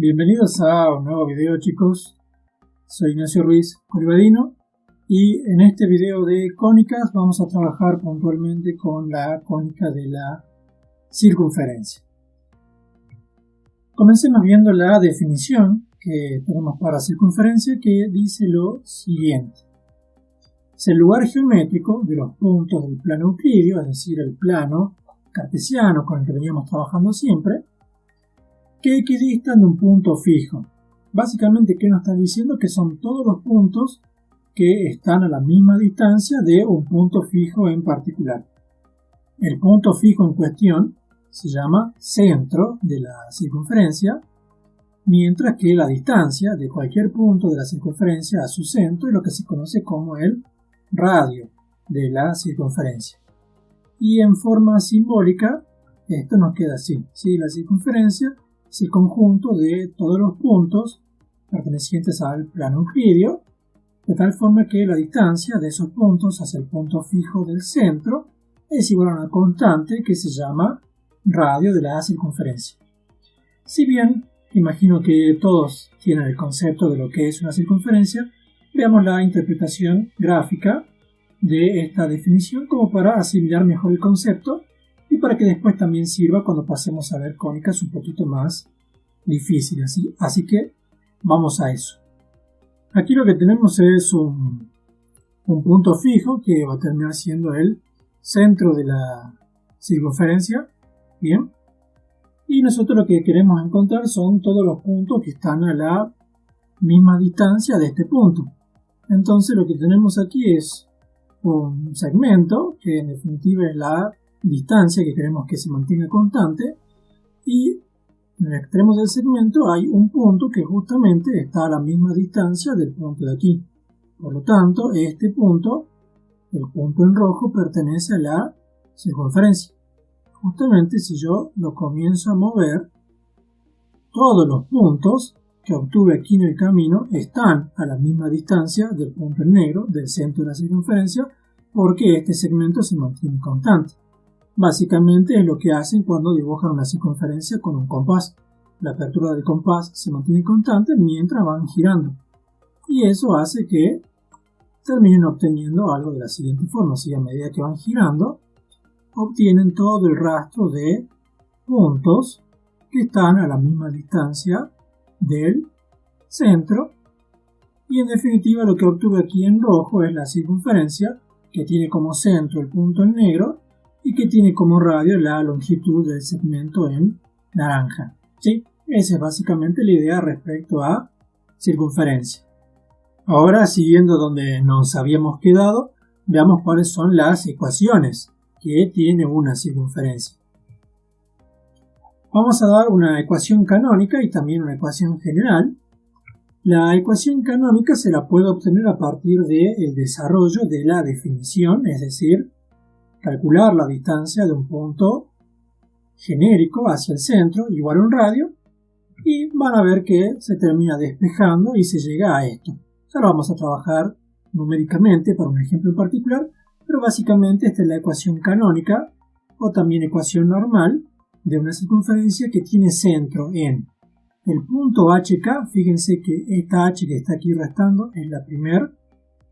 Bienvenidos a un nuevo video, chicos. Soy Ignacio Ruiz Corivadino y en este video de cónicas vamos a trabajar puntualmente con la cónica de la circunferencia. Comencemos viendo la definición que tenemos para circunferencia, que dice lo siguiente: es el lugar geométrico de los puntos del plano euclídeo, es decir, el plano cartesiano con el que veníamos trabajando siempre, que equidistan de un punto fijo. Básicamente, ¿qué nos está diciendo? Que son todos los puntos que están a la misma distancia de un punto fijo en particular. El punto fijo en cuestión se llama centro de la circunferencia, mientras que la distancia de cualquier punto de la circunferencia a su centro es lo que se conoce como el radio de la circunferencia. Y en forma simbólica, esto nos queda así, ¿sí? La circunferencia es el conjunto de todos los puntos pertenecientes al plano euclídeo, de tal forma que la distancia de esos puntos hacia el punto fijo del centro es igual a una constante que se llama radio de la circunferencia. Si bien imagino que todos tienen el concepto de lo que es una circunferencia, veamos la interpretación gráfica de esta definición como para asimilar mejor el concepto y para que después también sirva cuando pasemos a ver cónicas un poquito más difíciles. Así que vamos a eso. Aquí lo que tenemos es un punto fijo que va a terminar siendo el centro de la circunferencia. Bien. Y nosotros lo que queremos encontrar son todos los puntos que están a la misma distancia de este punto. Entonces lo que tenemos aquí es un segmento que en definitiva es la distancia que queremos que se mantenga constante, y en el extremo del segmento hay un punto que justamente está a la misma distancia del punto de aquí. Por lo tanto, este punto, el punto en rojo, pertenece a la circunferencia. Justamente si yo lo comienzo a mover, todos los puntos que obtuve aquí en el camino están a la misma distancia del punto en negro, del centro de la circunferencia, porque este segmento se mantiene constante. Básicamente es lo que hacen cuando dibujan una circunferencia con un compás. La apertura del compás se mantiene constante mientras van girando. Y eso hace que terminen obteniendo algo de la siguiente forma. Así, a medida que van girando, obtienen todo el rastro de puntos que están a la misma distancia del centro. Y en definitiva lo que obtuve aquí en rojo es la circunferencia, que tiene como centro el punto en negro y que tiene como radio la longitud del segmento en naranja. ¿Sí? Esa es básicamente la idea respecto a circunferencia. Ahora, siguiendo donde nos habíamos quedado, veamos cuáles son las ecuaciones que tiene una circunferencia. Vamos a dar una ecuación canónica y también una ecuación general. La ecuación canónica se la puede obtener a partir del desarrollo de la definición, es decir, calcular la distancia de un punto genérico hacia el centro igual a un radio, y van a ver que se termina despejando y se llega a esto. Ya lo vamos a trabajar numéricamente para un ejemplo en particular, pero básicamente esta es la ecuación canónica o también ecuación normal de una circunferencia que tiene centro en el punto HK. Fíjense que esta H que está aquí restando es la primer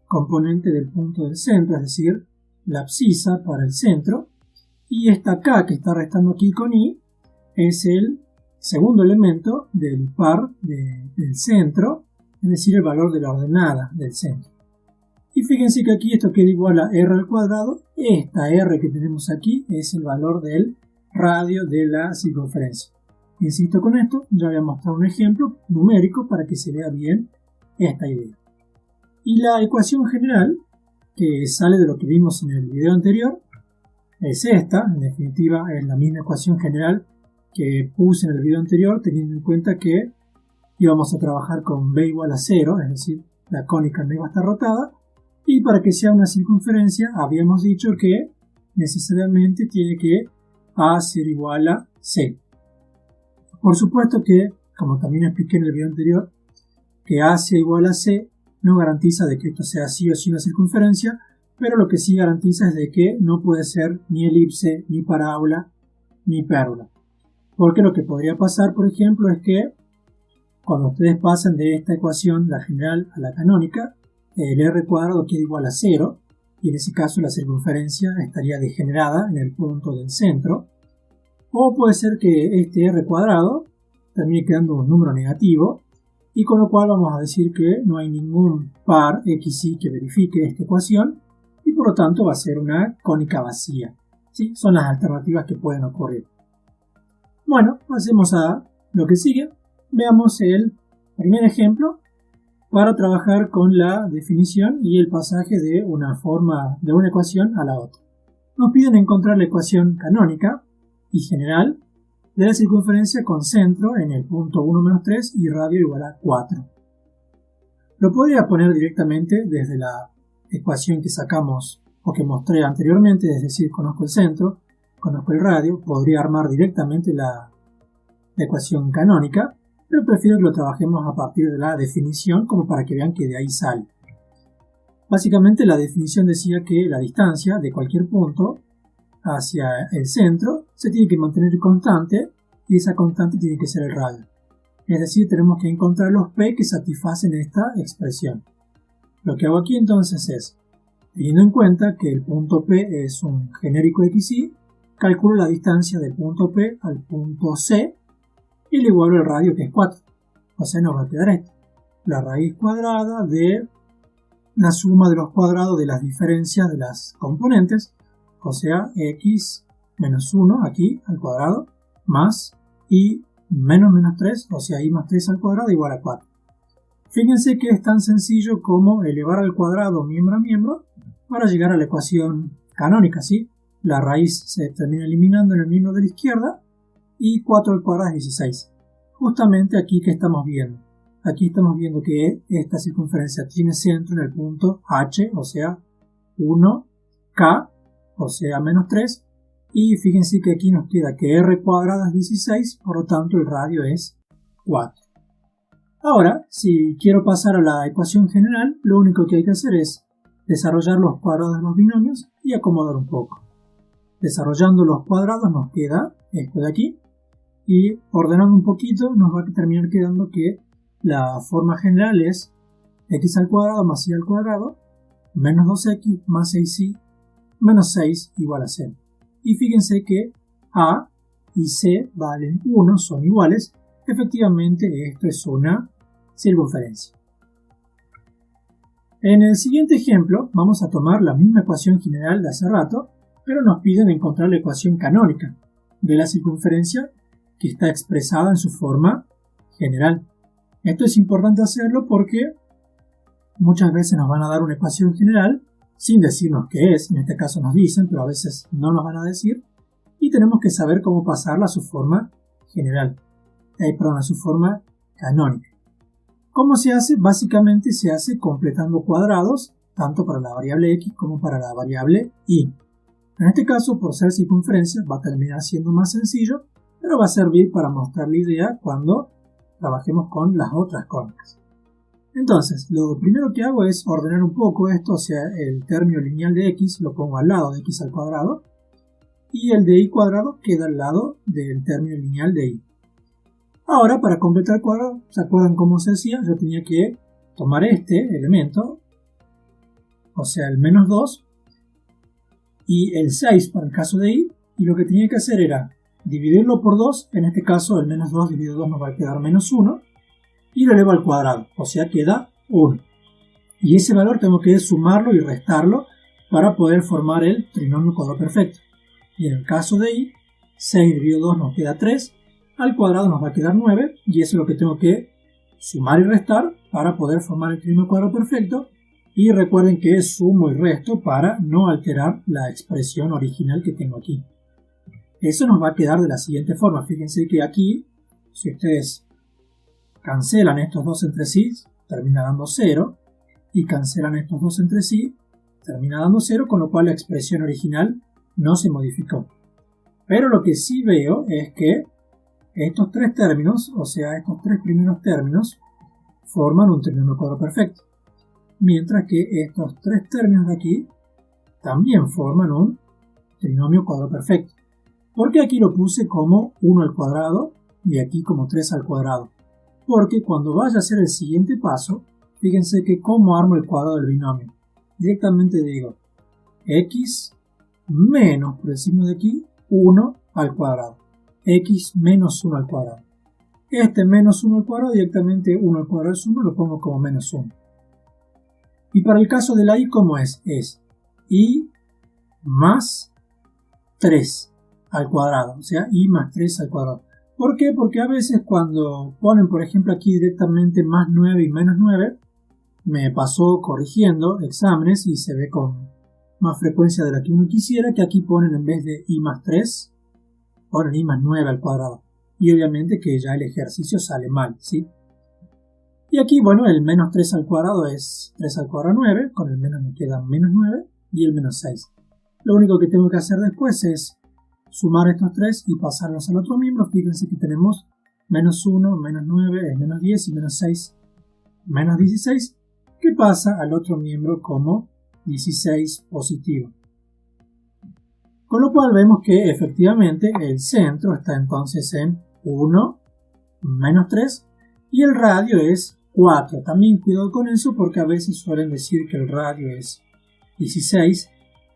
componente del punto del centro, es decir, la abscisa para el centro, y esta K que está restando aquí con I es el segundo elemento del par del centro, es decir, el valor de la ordenada del centro. Y fíjense que aquí esto queda igual a R al cuadrado. Esta R que tenemos aquí es el valor del radio de la circunferencia. Insisto con esto, ya voy a mostrar un ejemplo numérico para que se vea bien esta idea. Y la ecuación general, que sale de lo que vimos en el video anterior, es esta. En definitiva es la misma ecuación general que puse en el video anterior, teniendo en cuenta que íbamos a trabajar con b igual a 0, es decir, la cónica no iba a estar rotada, y para que sea una circunferencia habíamos dicho que necesariamente tiene que A ser igual a C. Por supuesto que, como también expliqué en el video anterior, que A sea igual a C no garantiza de que esto sea sí o sí una circunferencia, pero lo que sí garantiza es de que no puede ser ni elipse, ni parábola, ni pérgola. Porque lo que podría pasar, por ejemplo, es que Cuando ustedes pasen de esta ecuación, la general, a la canónica, el r cuadrado queda igual a 0, y en ese caso la circunferencia estaría degenerada en el punto del centro. O puede ser que este r cuadrado termine quedando un número negativo, y con lo cual vamos a decir que no hay ningún par xy que verifique esta ecuación, y por lo tanto va a ser una cónica vacía. ¿Sí? Son las alternativas que pueden ocurrir. Bueno, pasemos a lo que sigue. Veamos el primer ejemplo para trabajar con la definición y el pasaje de una ecuación a la otra. Nos piden encontrar la ecuación canónica y general de la circunferencia con centro en el punto 1 - 3 y radio igual a 4. Lo podría poner directamente desde la ecuación que sacamos o que mostré anteriormente, es decir, conozco el centro, conozco el radio, podría armar directamente la ecuación canónica, pero prefiero que lo trabajemos a partir de la definición como para que vean que de ahí sale. Básicamente la definición decía que la distancia de cualquier punto hacia el centro se tiene que mantener constante y esa constante tiene que ser el radio. Es decir, tenemos que encontrar los p que satisfacen esta expresión. Lo que hago aquí entonces es, teniendo en cuenta que el punto P es un genérico xy, calculo la distancia del punto P al punto C y le igualo el radio, que es 4. O sea, nos va a quedar esto. La raíz cuadrada de la suma de los cuadrados de las diferencias de las componentes, o sea, x menos 1 aquí al cuadrado, más y menos 3, o sea, y más 3 al cuadrado igual a 4. Fíjense que es tan sencillo como elevar al cuadrado miembro a miembro para llegar a la ecuación canónica, ¿sí? La raíz se termina eliminando en el miembro de la izquierda y 4 al cuadrado es 16. Justamente aquí que estamos viendo. Aquí estamos viendo que esta circunferencia tiene centro en el punto H, o sea, 1K, o sea, menos 3. Y fíjense que aquí nos queda que r cuadrado es 16, por lo tanto el radio es 4. Ahora, si quiero pasar a la ecuación general, lo único que hay que hacer es desarrollar los cuadrados de los binomios y acomodar un poco. Desarrollando los cuadrados nos queda esto de aquí, y ordenando un poquito nos va a terminar quedando que la forma general es x al cuadrado más y al cuadrado menos 2x más 6y menos 6 igual a 0. Y fíjense que a y c valen 1, son iguales. Efectivamente, esto es una circunferencia. En el siguiente ejemplo vamos a tomar la misma ecuación general de hace rato, pero nos piden encontrar la ecuación canónica de la circunferencia que está expresada en su forma general. Esto es importante hacerlo porque muchas veces nos van a dar una ecuación general sin decirnos qué es, en este caso nos dicen, pero a veces no nos van a decir, y tenemos que saber cómo pasarla a su forma general, a su forma canónica. ¿Cómo se hace? Básicamente se hace completando cuadrados, tanto para la variable x como para la variable y. En este caso, por ser circunferencia, va a terminar siendo más sencillo, pero va a servir para mostrar la idea cuando trabajemos con las otras cónicas. Entonces, lo primero que hago es ordenar un poco esto, o sea, el término lineal de x lo pongo al lado de x al cuadrado, y el de y cuadrado queda al lado del término lineal de y. Ahora, para completar el cuadrado, ¿se acuerdan cómo se hacía? Yo tenía que tomar este elemento, o sea, el menos 2, y el 6 para el caso de y lo que tenía que hacer era dividirlo por 2, en este caso el menos 2 dividido 2 nos va a quedar menos 1, y lo elevo al cuadrado, o sea, queda 1. Y ese valor tengo que sumarlo y restarlo para poder formar el trinomio cuadrado perfecto. Y en el caso de y, 6 dividido 2 nos queda 3, al cuadrado nos va a quedar 9, y eso es lo que tengo que sumar y restar para poder formar el trinomio cuadrado perfecto. Y recuerden que es sumo y resto para no alterar la expresión original que tengo aquí. Eso nos va a quedar de la siguiente forma. Fíjense que aquí, si ustedes cancelan estos dos entre sí, termina dando 0. Y cancelan estos dos entre sí, termina dando 0, con lo cual la expresión original no se modificó. Pero lo que sí veo es que estos tres términos, o sea, estos tres primeros términos, forman un trinomio cuadrado perfecto. Mientras que estos tres términos de aquí también forman un trinomio cuadrado perfecto. Porque aquí lo puse como 1 al cuadrado y aquí como 3 al cuadrado. porque cuando vaya a hacer el siguiente paso, fíjense que cómo armo el cuadrado del binomio. Directamente digo x menos, por el signo de aquí, 1 al cuadrado. X menos 1 al cuadrado. Este menos 1 al cuadrado, directamente 1 al cuadrado es 1, lo pongo como menos 1. Y para el caso de la y, ¿cómo es? Es y más 3 al cuadrado, o sea, y más 3 al cuadrado. ¿Por qué? Porque a veces cuando ponen, por ejemplo, aquí directamente más 9 y menos 9, me pasó corrigiendo exámenes y se ve con más frecuencia de la que uno quisiera, que aquí ponen en vez de i más 3, ponen i más 9 al cuadrado. Y obviamente que ya el ejercicio sale mal, ¿sí? Y aquí, bueno, el menos 3 al cuadrado es 3 al cuadrado 9, con el menos me queda menos 9 y el menos 6. Lo único que tengo que hacer después es sumar estos 3 y pasarlos al otro miembro. Fíjense que tenemos menos 1, menos 9, es menos 10 y menos 6, menos 16, que pasa al otro miembro como 16 positivo. Con lo cual vemos que efectivamente el centro está entonces en 1, menos 3, y el radio es 4. También cuidado con eso porque a veces suelen decir que el radio es 16,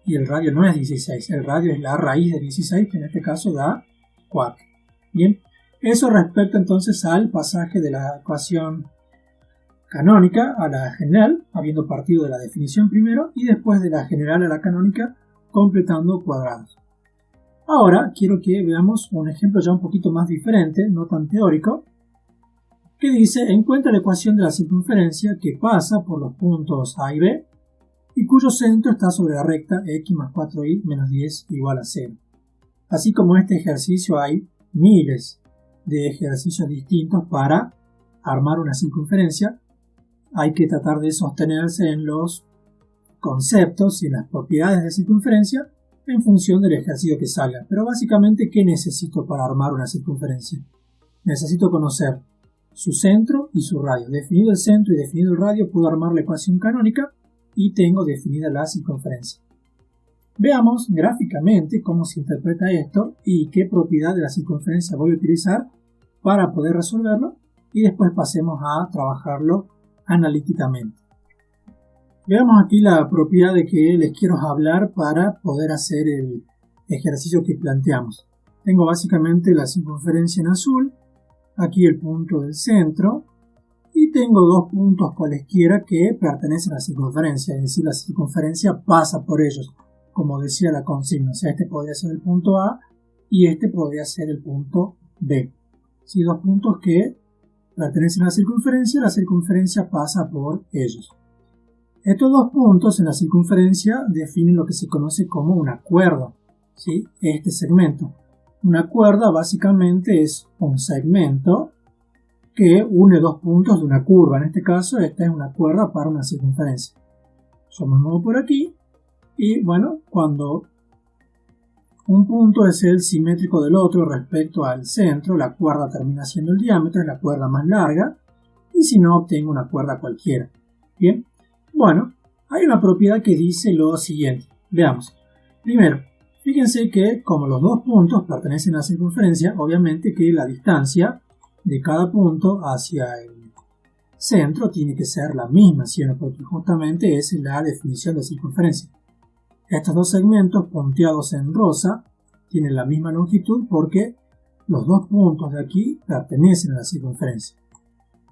y el radio no es 16, el radio es la raíz de 16, que en este caso da 4. Bien, eso respecto entonces al pasaje de la ecuación canónica a la general, habiendo partido de la definición primero, y después de la general a la canónica, completando cuadrados. Ahora quiero que veamos un ejemplo ya un poquito más diferente, no tan teórico, que dice: encuentra la ecuación de la circunferencia que pasa por los puntos A y B, y cuyo centro está sobre la recta x más 4y menos 10 igual a 0. Así como este ejercicio, hay miles de ejercicios distintos para armar una circunferencia. Hay que tratar de sostenerse en los conceptos y en las propiedades de circunferencia en función del ejercicio que salga. Pero básicamente, ¿qué necesito para armar una circunferencia? Necesito conocer su centro y su radio. Definido el centro y definido el radio, puedo armar la ecuación canónica y tengo definida la circunferencia. Veamos gráficamente cómo se interpreta esto y qué propiedad de la circunferencia voy a utilizar para poder resolverlo, y después pasemos a trabajarlo analíticamente. Veamos aquí la propiedad de que les quiero hablar para poder hacer el ejercicio que planteamos. Tengo básicamente la circunferencia en azul, aquí el punto del centro, y tengo dos puntos cualesquiera que pertenecen a la circunferencia, es decir, la circunferencia pasa por ellos, como decía la consigna. O sea, este podría ser el punto A y este podría ser el punto B. Si dos puntos que pertenecen a la circunferencia pasa por ellos. Estos dos puntos en la circunferencia definen lo que se conoce como una cuerda, ¿sí? Este segmento. Una cuerda básicamente es un segmento que une dos puntos de una curva. En este caso, esta es una cuerda para una circunferencia. Yo me muevo por aquí y, bueno, cuando un punto es el simétrico del otro respecto al centro, la cuerda termina siendo el diámetro, es la cuerda más larga, y si no, obtengo una cuerda cualquiera. Bien, bueno, hay una propiedad que dice lo siguiente. Veamos. Primero, fíjense que como los dos puntos pertenecen a la circunferencia, obviamente que la distancia de cada punto hacia el centro tiene que ser la misma, ¿sí? Porque justamente es la definición de circunferencia. Estos dos segmentos punteados en rosa tienen la misma longitud porque los dos puntos de aquí pertenecen a la circunferencia.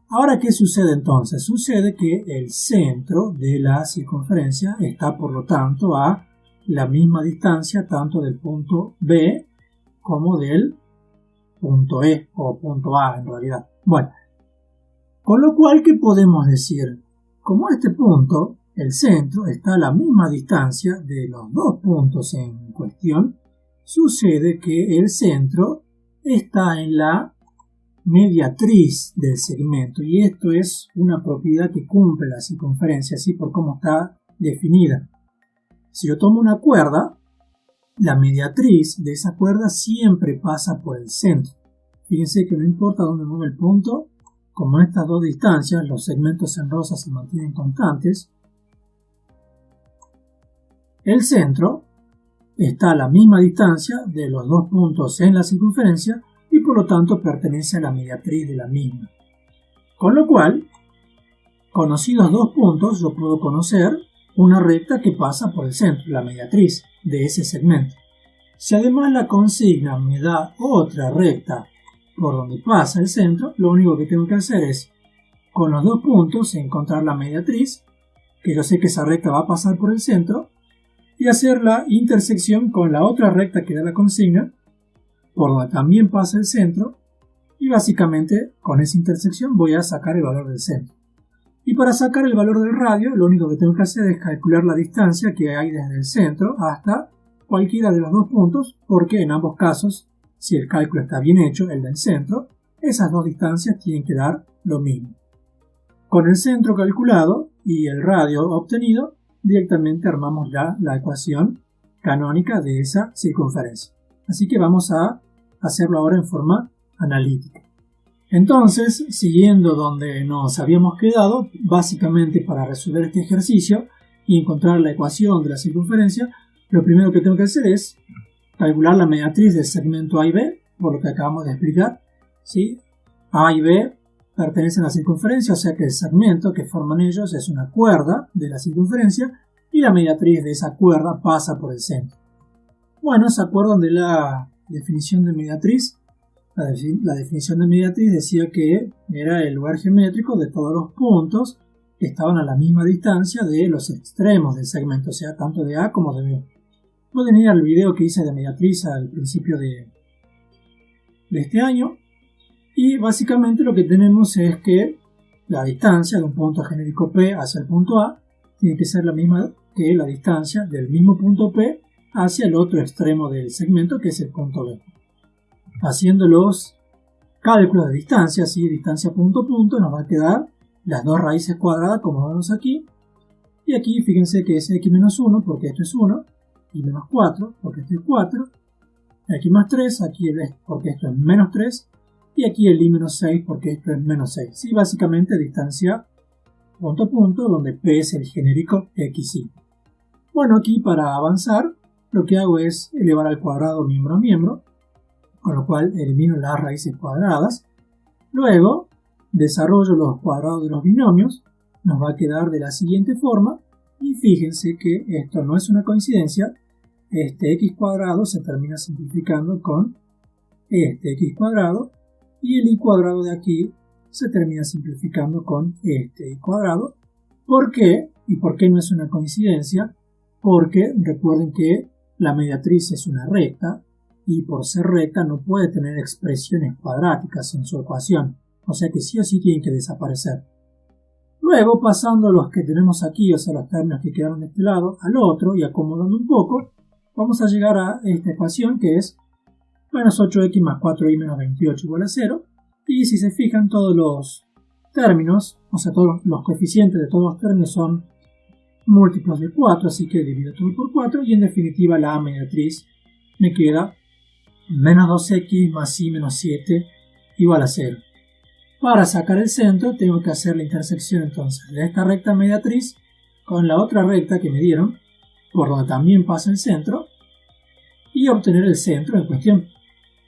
Ahora, ¿qué sucede entonces? Sucede que el centro de la circunferencia está, por lo tanto, a la misma distancia tanto del punto B como del punto E o punto A en realidad. Bueno, con lo cual, ¿qué podemos decir? Como este punto, el centro, está a la misma distancia de los dos puntos en cuestión, sucede que el centro está en la mediatriz del segmento, y esto es una propiedad que cumple la circunferencia, así por cómo está definida. Si yo tomo una cuerda, la mediatriz de esa cuerda siempre pasa por el centro. Fíjense que no importa dónde mueve el punto, como en estas dos distancias los segmentos en rosa se mantienen constantes, el centro está a la misma distancia de los dos puntos en la circunferencia y por lo tanto pertenece a la mediatriz de la misma. Con lo cual, conocidos dos puntos, yo puedo conocer una recta que pasa por el centro, la mediatriz de ese segmento. Si además la consigna me da otra recta por donde pasa el centro, lo único que tengo que hacer es, con los dos puntos, encontrar la mediatriz, que yo sé que esa recta va a pasar por el centro, y hacer la intersección con la otra recta que da la consigna, por donde también pasa el centro, y básicamente con esa intersección voy a sacar el valor del centro. Y para sacar el valor del radio, lo único que tengo que hacer es calcular la distancia que hay desde el centro hasta cualquiera de los dos puntos, porque en ambos casos, si el cálculo está bien hecho, el del centro, esas dos distancias tienen que dar lo mismo. Con el centro calculado y el radio obtenido, directamente armamos ya la ecuación canónica de esa circunferencia. Así que vamos a hacerlo ahora en forma analítica. Entonces, siguiendo donde nos habíamos quedado, básicamente para resolver este ejercicio y encontrar la ecuación de la circunferencia, lo primero que tengo que hacer es calcular la mediatriz del segmento A y B, por lo que acabamos de explicar. ¿Sí? A y B pertenecen a la circunferencia, o sea que el segmento que forman ellos es una cuerda de la circunferencia y la mediatriz de esa cuerda pasa por el centro. Bueno, ¿se acuerdan de la definición de mediatriz? La definición de mediatriz decía que era el lugar geométrico de todos los puntos que estaban a la misma distancia de los extremos del segmento, o sea, tanto de A como de B. Pueden ir al video que hice de mediatriz al principio de este año. Y básicamente lo que tenemos es que la distancia de un punto genérico P hacia el punto A tiene que ser la misma que la distancia del mismo punto P hacia el otro extremo del segmento, que es el punto B. Haciendo los cálculos de distancia, ¿sí? Distancia punto a punto, nos va a quedar las dos raíces cuadradas como vemos aquí. Y aquí fíjense que es x menos 1 porque esto es 1, y menos 4 porque esto es 4, aquí más 3, aquí porque esto es menos 3, y aquí el i menos 6 porque esto es menos 6. Sí, básicamente distancia punto a punto, donde P es el genérico xy. Bueno, aquí para avanzar, lo que hago es elevar al cuadrado miembro a miembro, con lo cual elimino las raíces cuadradas. Luego, desarrollo los cuadrados de los binomios, nos va a quedar de la siguiente forma, y fíjense que esto no es una coincidencia, este x cuadrado se termina simplificando con este x cuadrado, y el i cuadrado de aquí se termina simplificando con este i cuadrado. ¿Por qué? ¿Y por qué no es una coincidencia? Porque recuerden que la mediatriz es una recta, y por ser recta no puede tener expresiones cuadráticas en su ecuación, o sea que sí o sí tienen que desaparecer. Luego, pasando los que tenemos aquí, o sea los términos que quedaron de este lado, al otro y acomodando un poco, vamos a llegar a esta ecuación que es menos 8x más 4y menos 28 igual a 0. Y si se fijan, todos los términos, o sea todos los coeficientes de todos los términos son múltiplos de 4, así que divido todo por 4 y en definitiva la mediatriz me queda menos 2x más y menos 7 igual a 0. Para sacar el centro tengo que hacer la intersección entonces de esta recta mediatriz con la otra recta que me dieron, por donde también pasa el centro, y obtener el centro en cuestión.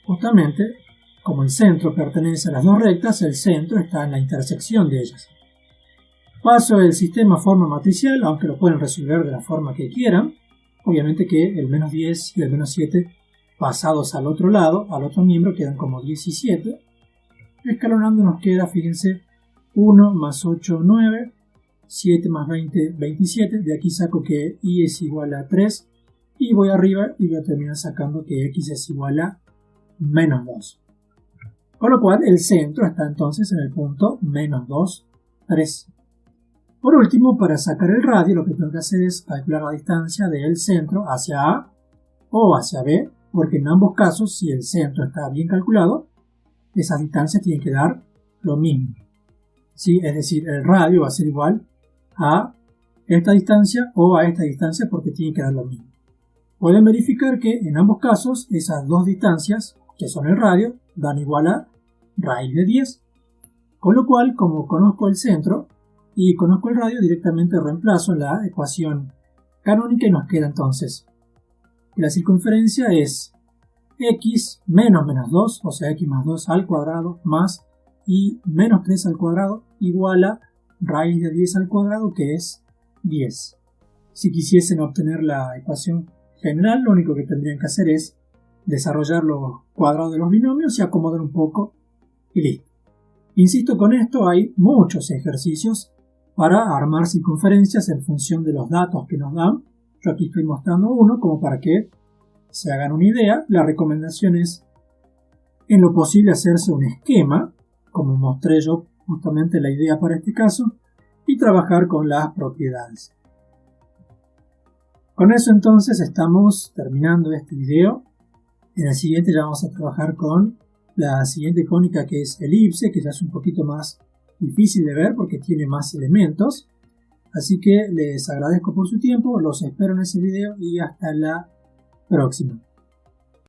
Justamente, como el centro pertenece a las dos rectas, el centro está en la intersección de ellas. Paso el sistema a forma matricial, aunque lo pueden resolver de la forma que quieran. Obviamente que el menos 10 y el menos 7 pasados al otro lado, al otro miembro, quedan como 17. Escalonando nos queda, fíjense, 1 más 8, 9, 7 más 20, 27. De aquí saco que y es igual a 3. Y voy arriba y voy a terminar sacando que x es igual a menos 2. Con lo cual el centro está entonces en el punto menos 2, 3. Por último, para sacar el radio, lo que tengo que hacer es calcular la distancia del centro hacia A o hacia B, porque en ambos casos, si el centro está bien calculado, esas distancias tienen que dar lo mismo. ¿Sí? Es decir, el radio va a ser igual a esta distancia o a esta distancia porque tiene que dar lo mismo. Pueden verificar que en ambos casos esas dos distancias, que son el radio, dan igual a raíz de 10. Con lo cual, como conozco el centro y conozco el radio, directamente reemplazo la ecuación canónica y nos queda entonces que la circunferencia es x menos menos 2, o sea x más 2 al cuadrado, más y menos 3 al cuadrado igual a raíz de 10 al cuadrado, que es 10. Si quisiesen obtener la ecuación general, lo único que tendrían que hacer es desarrollar los cuadrados de los binomios y acomodar un poco y listo. Insisto, con esto hay muchos ejercicios para armar circunferencias en función de los datos que nos dan. Yo aquí estoy mostrando uno como para que se hagan una idea. La recomendación es, en lo posible, hacerse un esquema, como mostré yo justamente la idea para este caso, y trabajar con las propiedades. Con eso entonces estamos terminando este video. En el siguiente ya vamos a trabajar con la siguiente cónica, que es elipse, que ya es un poquito más difícil de ver porque tiene más elementos. Así que les agradezco por su tiempo, los espero en ese video y hasta la próxima.